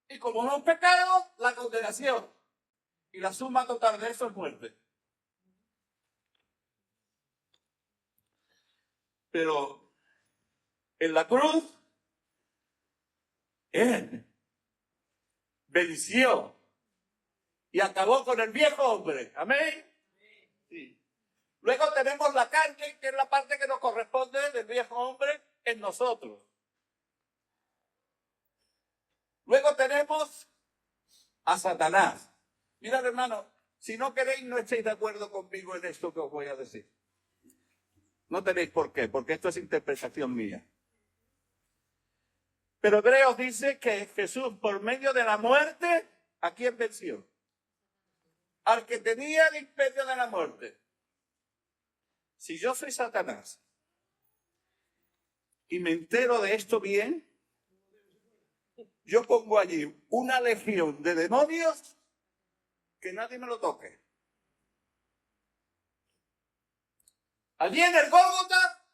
Y como no es pecado, la condenación. Y la suma total de eso es muerte. Pero en la cruz, Él venció y acabó con el viejo hombre. Amén. Sí. Luego tenemos la carne, que es la parte que nos corresponde del viejo hombre en nosotros. Luego tenemos a Satanás. Mirad, hermano, si no queréis, no estéis de acuerdo conmigo en esto que os voy a decir. No tenéis por qué, porque esto es interpretación mía. Pero Hebreos dice que Jesús, por medio de la muerte, ¿a quién venció? Al que tenía el imperio de la muerte. Si yo soy Satanás y me entero de esto bien, yo pongo allí una legión de demonios que nadie me lo toque. Allí en el Gólgota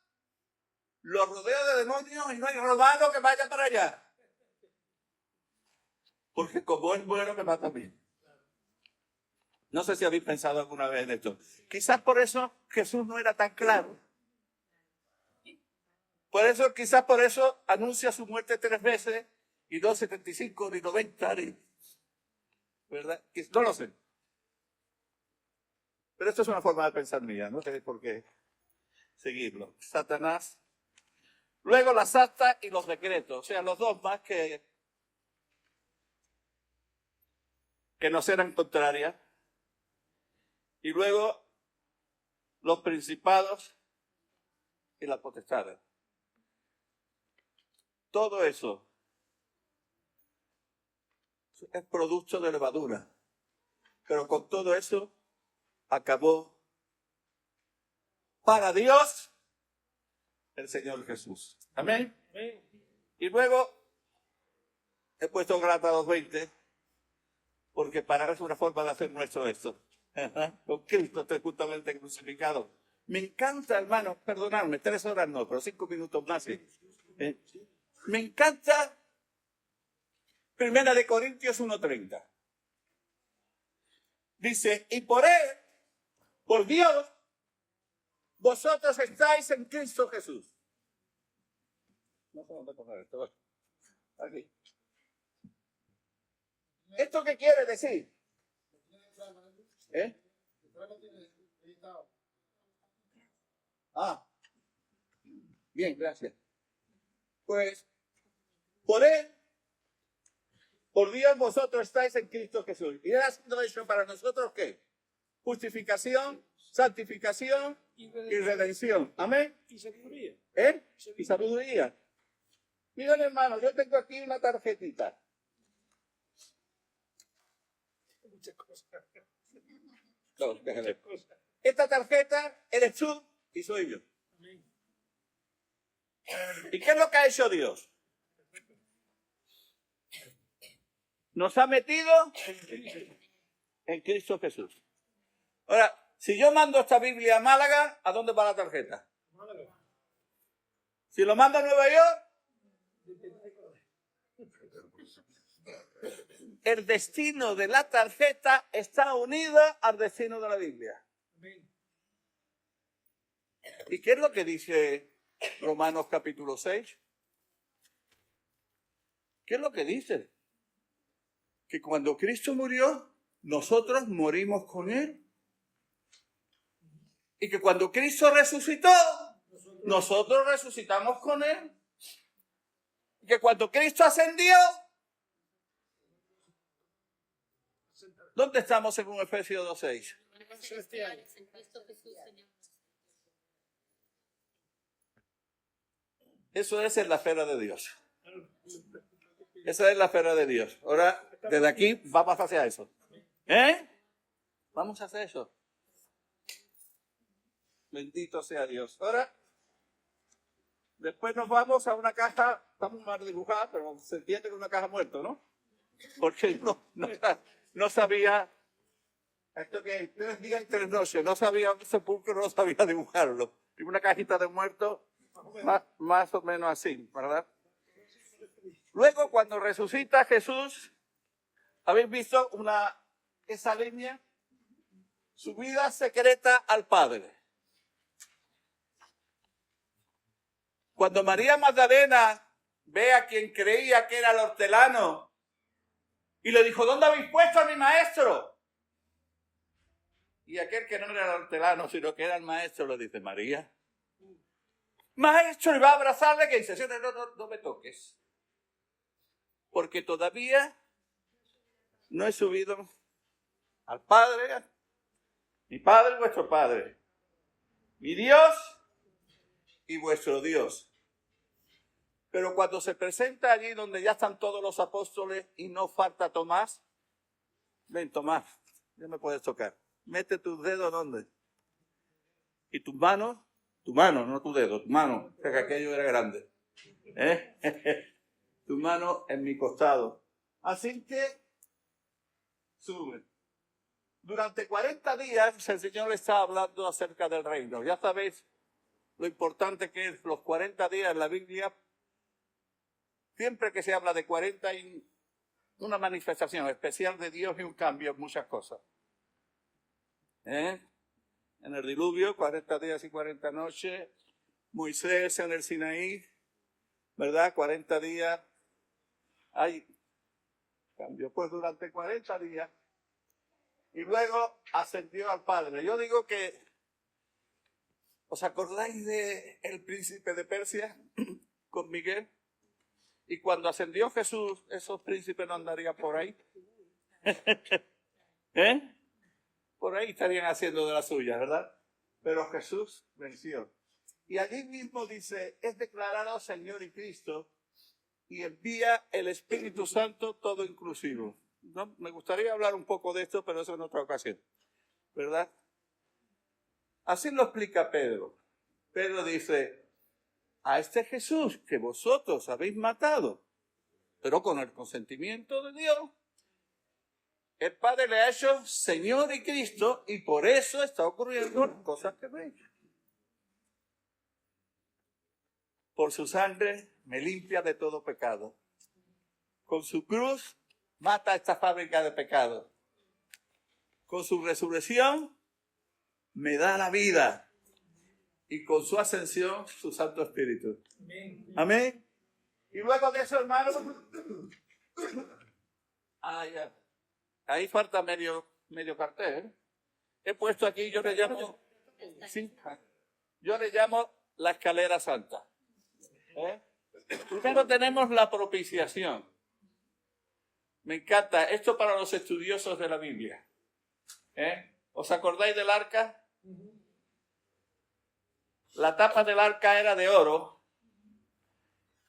lo rodeo de demonios y no hay romano que vaya para allá. Porque como es bueno, me mata a mí. No sé si habéis pensado alguna vez en esto. Quizás por eso Jesús no era tan claro. Quizás por eso anuncia su muerte 3 veces y no 75 ni 90, ¿verdad? No lo sé. Pero esto es una forma de pensar mía, no tenéis por qué seguirlo. Satanás. Luego las actas y los decretos, o sea, los dos más que nos eran contrarias. Y luego los principados y las potestades. Todo eso es producto de levadura. Pero con todo eso acabó para Dios el Señor Jesús. Amén. Y luego he puesto Gálatas 2:20 porque para es una forma de hacer nuestro esto. Con Cristo estoy justamente crucificado. Me encanta, hermano, perdonadme, 3 horas no, pero 5 minutos más. ¿Sí? Me encanta 1 Corintios 1:30. Dice, y por él, por Dios, vosotros estáis en Cristo Jesús. No sé dónde poner esto. Aquí. ¿Esto qué quiere decir? Bien, gracias. Pues, por él, por Dios vosotros estáis en Cristo Jesús. ¿Y ha sido eso para nosotros qué? Justificación, santificación y redención. Amén. Y sabiduría. Y sabiduría. Miren, hermanos, yo tengo aquí una tarjetita. Muchas cosas. No, Muchas cosas. esta tarjeta eres tú y soy yo. Amén. ¿Y qué es lo que ha hecho Dios? Nos ha metido en Cristo Jesús. Ahora, si yo mando esta Biblia a Málaga, ¿a dónde va la tarjeta? Málaga. Si lo mando a Nueva York, el destino de la tarjeta está unido al destino de la Biblia. Amén. ¿Y qué es lo que dice Romanos capítulo 6? ¿Qué es lo que dice? Que cuando Cristo murió, nosotros morimos con Él. Y que cuando Cristo resucitó, nosotros resucitamos con Él. Y que cuando Cristo ascendió, ¿dónde estamos según Efesios 2:6? Celestiales en Cristo Jesús, Señor. Eso es en la esfera de Dios. Esa es la esfera de Dios. Ahora, desde aquí, vamos hacia eso. Vamos a hacer eso. Bendito sea Dios. Ahora, después nos vamos a una caja, estamos mal dibujada, pero se entiende que es una caja muerta, ¿no? Porque no sabía, esto que ustedes digan 3 noches, no sabía un sepulcro, no sabía dibujarlo. Y una cajita de muertos, más o menos así, ¿verdad? Luego, cuando resucita Jesús, ¿habéis visto esa línea? Su vida secreta al Padre. Cuando María Magdalena ve a quien creía que era el hortelano y le dijo, ¿dónde habéis puesto a mi maestro? Y aquel que no era el hortelano, sino que era el maestro, le dice, María. Maestro, y va a abrazarle, que dice, no me toques. Porque todavía no he subido al Padre, mi Padre, vuestro Padre, mi Dios y vuestro Dios. Pero cuando se presenta allí donde ya están todos los apóstoles y no falta Tomás, ven Tomás, ya me puedes tocar. Mete tus dedos ¿dónde? Y tus manos, tu mano, no tu dedo, tu mano, que aquello era grande. Tu mano en mi costado. Así que sube. Durante 40 días el Señor le está hablando acerca del reino. Ya sabéis lo importante que es los 40 días en la Biblia. Siempre que se habla de 40 hay una manifestación especial de Dios y un cambio en muchas cosas. En el diluvio, 40 días y 40 noches. Moisés en el Sinaí, ¿verdad? 40 días. Hay cambio. Pues durante 40 días. Y luego ascendió al Padre. Yo digo que, ¿os acordáis de el príncipe de Persia con Miguel? Y cuando ascendió Jesús, esos príncipes no andarían por ahí. Por ahí estarían haciendo de la suya, ¿verdad? Pero Jesús venció. Y allí mismo dice, es declarado Señor y Cristo y envía el Espíritu Santo todo inclusivo. ¿No? Me gustaría hablar un poco de esto, pero eso en otra ocasión, ¿verdad? Así lo explica Pedro. Pedro dice, a este Jesús que vosotros habéis matado, pero con el consentimiento de Dios, el Padre le ha hecho Señor y Cristo y por eso está ocurriendo las cosas que veis. Por su sangre me limpia de todo pecado. Con su cruz mata esta fábrica de pecado. Con su resurrección me da la vida. Y con su ascensión, su Santo Espíritu. Amén. Y luego de eso, hermano, ahí falta medio cartel. He puesto aquí, yo le llamo la escalera santa. Primero tenemos la propiciación. Me encanta. Esto para los estudiosos de la Biblia. ¿Os acordáis del arca? La tapa del arca era de oro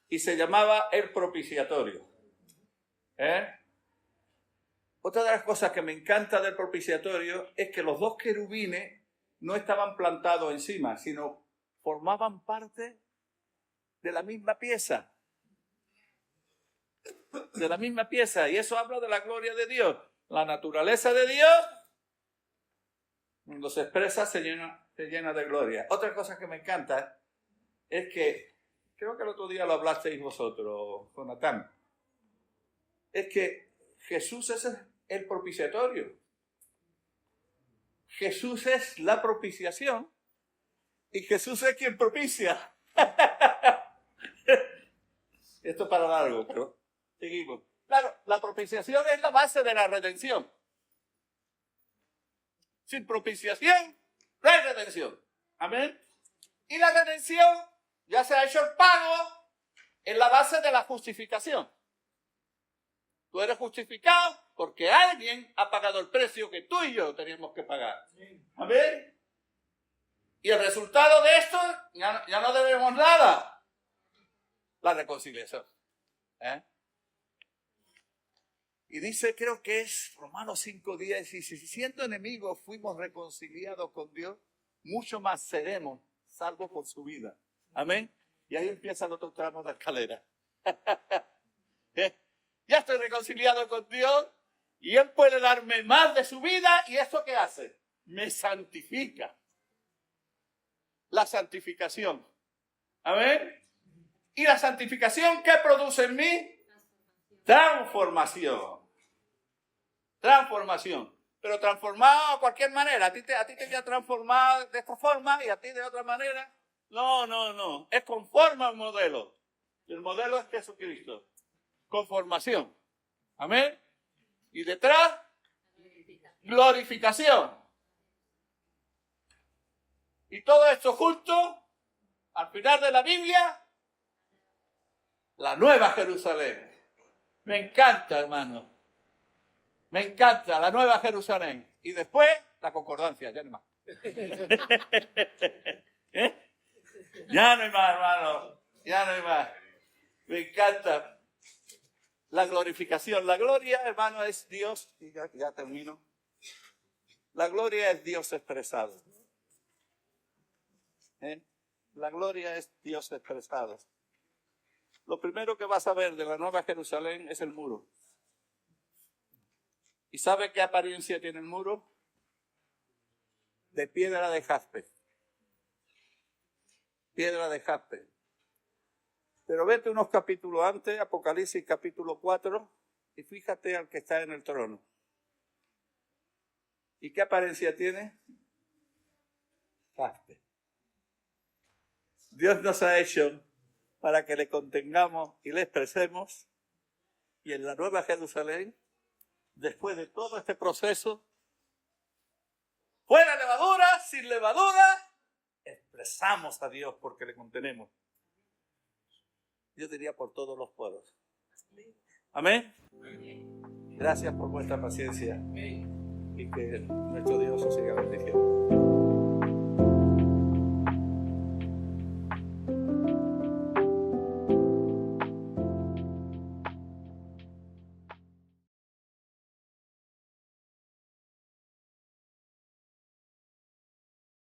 y se llamaba el propiciatorio. Otra de las cosas que me encanta del propiciatorio es que los dos querubines no estaban plantados encima, sino formaban parte de la misma pieza. De la misma pieza. Y eso habla de la gloria de Dios. La naturaleza de Dios, cuando se expresa, se llena de gloria. Otra cosa que me encanta es que, creo que el otro día lo hablasteis vosotros, Jonathan, es que Jesús es el propiciatorio. Jesús es la propiciación y Jesús es quien propicia. Esto para largo, pero seguimos. Claro, la propiciación es la base de la redención. Sin propiciación no hay redención. Amén. Y la redención ya se ha hecho el pago en la base de la justificación. Tú eres justificado porque alguien ha pagado el precio que tú y yo teníamos que pagar. Amén. Y el resultado de esto, ya no debemos nada. La reconciliación. Y dice, creo que es Romanos 5:10, y si siendo enemigos fuimos reconciliados con Dios, mucho más seremos salvos por su vida. Amén. Y ahí empieza el otro tramo de la escalera. Ya estoy reconciliado con Dios y Él puede darme más de su vida. ¿Y esto qué hace? Me santifica. La santificación. Amén. ¿Y la santificación qué produce en mí? Transformación. Transformación. Pero transformado a cualquier manera. A ti te voy a transformar de esta forma y a ti de otra manera. No. Es conforme al modelo. El modelo es Jesucristo. Conformación. Amén. Y detrás, glorificación. Y todo esto junto, al final de la Biblia, la Nueva Jerusalén. Me encanta, hermano. Me encanta la Nueva Jerusalén. Y después, la concordancia, ya no hay más. Ya no hay más, hermano. Ya no hay más. Me encanta. La glorificación. La gloria, hermano, es Dios. Y ya termino. La gloria es Dios expresado. La gloria es Dios expresado. Lo primero que vas a ver de la Nueva Jerusalén es el muro. ¿Y sabe qué apariencia tiene el muro? De piedra de jaspe. Piedra de jaspe. Pero vete unos capítulos antes, Apocalipsis capítulo 4, y fíjate al que está en el trono. ¿Y qué apariencia tiene? Jaspe. Dios nos ha hecho para que le contengamos y le expresemos, y en la Nueva Jerusalén, después de todo este proceso, fuera levadura, sin levadura, expresamos a Dios porque le contenemos. Yo diría por todos los pueblos. Amén. Gracias por vuestra paciencia y que nuestro Dios os siga bendiciendo.